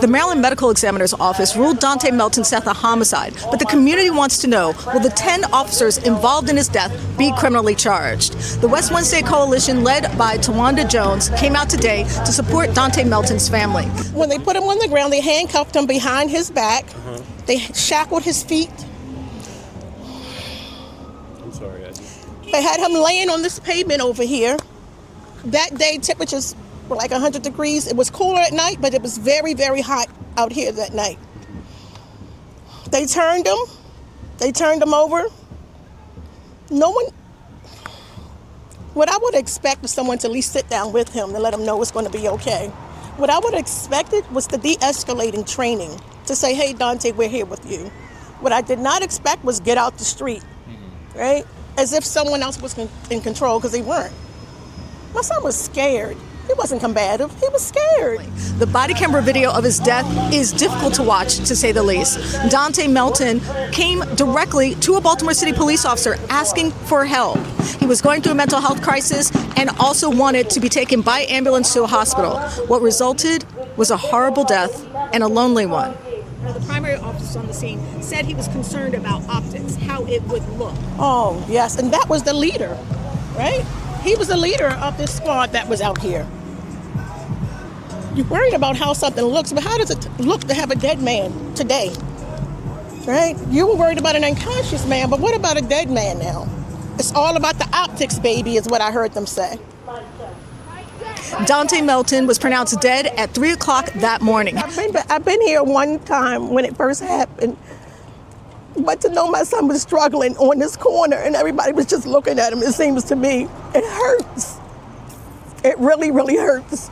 The Maryland Medical Examiner's Office ruled Dontae Melton's death a homicide, but the community wants to know, will the 10 officers involved in his death be criminally charged? The West Wednesday Coalition, led by Tawanda Jones, came out today to support Dontae Melton's family. When they put him on the ground, they handcuffed him behind his back. They shackled his feet. I'm sorry. They had him laying on this pavement over here. That day, temperatures were like 100 degrees. It was cooler at night, but it was very, very hot out here that night. They turned him over. No one, what I would expect is someone to at least sit down with him and let him know it's going to be okay. What I would have expected was the de-escalating training to say, hey, Dontae, we're here with you. What I did not expect was get out the street, right? As if someone else was in control, because they weren't. My son was scared. He wasn't combative. He was scared. The body camera video of his death is difficult to watch, to say the least. Dontae Melton came directly to a Baltimore City police officer asking for help. He was going through a mental health crisis and also wanted to be taken by ambulance to a hospital. What resulted was a horrible death and a lonely one. The primary officer on the scene said he was concerned about optics, how it would look. Oh, yes, and that was the leader, right? He was the leader of this squad that was out here. You're worried about how something looks, but how does it look to have a dead man today? Right? You were worried about an unconscious man, but what about a dead man now? It's all about the optics, baby, is what I heard them say. Dontae Melton was pronounced dead at 3 o'clock that morning. I've been here one time when it first happened. But to know my son was struggling on this corner and everybody was just looking at him, it seems to me, it hurts. It really, really hurts.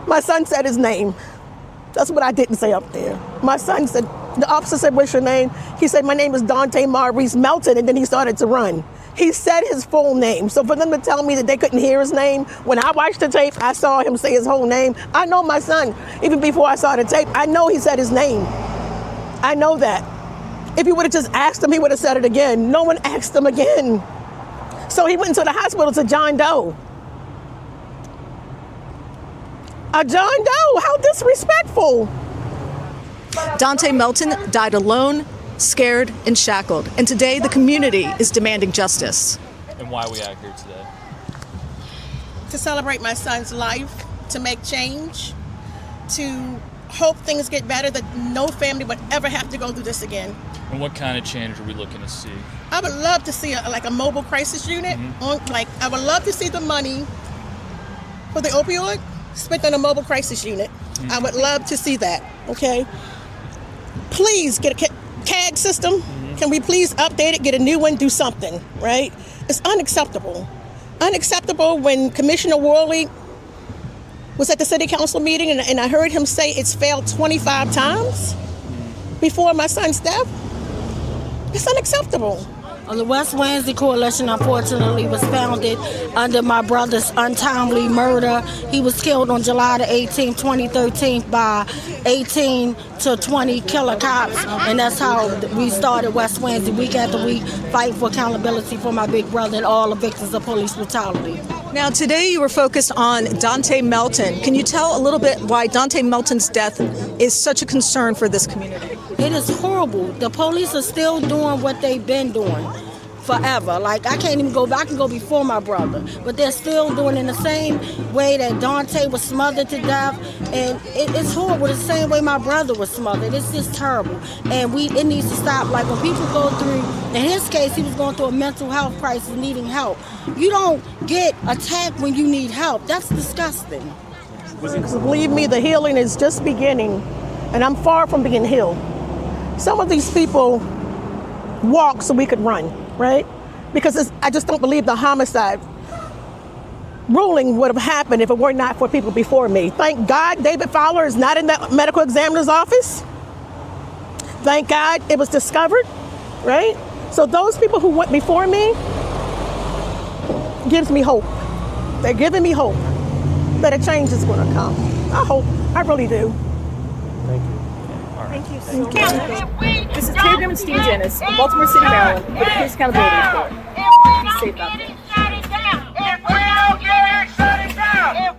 My son said his name. That's what I didn't say up there. My son said, the officer said, what's your name? He said, my name is Dontae Maurice Melton, and then he started to run. He said his full name. So for them to tell me that they couldn't hear his name, when I watched the tape, I saw him say his whole name. I know my son, even before I saw the tape, I know he said his name. I know that. If you would have just asked him, he would have said it again. No one asked him again. So he went into the hospital to John Doe. A John Doe, how disrespectful. Dontae Melton died alone, scared, and shackled. And today, the community is demanding justice. And why are we out here today? To celebrate my son's life, to make change, to hope things get better, that no family would ever have to go through this again. And what kind of change are we looking to see? I would love to see a mobile crisis unit. I would love to see the money for the opioid spent on a mobile crisis unit. I would love to see that, okay? Please get a CAD system. Can we please update it, get a new one, do something, right? It's unacceptable. Unacceptable when Commissioner Worley was at the city council meeting and I heard him say it's failed 25 times before my son's death. It's unacceptable. The West Wednesday Coalition, unfortunately, was founded under my brother's untimely murder. He was killed on July the 18th, 2013 by 18 to 20 killer cops. And that's how we started West Wednesday, week after week, fighting for accountability for my big brother and all the victims of police brutality. Now, today you were focused on Dontae Melton. Can you tell a little bit why Dontae Melton's death is such a concern for this community? It is horrible. The police are still doing what they've been doing forever. Like, I can't even go back. I can go before my brother. But they're still doing it in the same way that Dontae was smothered to death. And it's horrible. The same way my brother was smothered. It's just terrible. And it needs to stop. Like, when people go through, in his case, he was going through a mental health crisis, needing help. You don't get attacked when you need help. That's disgusting. Believe me, the healing is just beginning. And I'm far from being healed. Some of these people walk so we could run, right? Because I just don't believe the homicide ruling would have happened if it were not for people before me. Thank God David Fowler is not in the medical examiner's office. Thank God it was discovered, right? So those people who went before me gives me hope. They're giving me hope that a change is going to come. I hope. I really do. Thank you. Thank you so much. This is Taylor and Steve Dennis in Baltimore City, Maryland, for the Police Accountability Report. Be safe out there. It will get shut down.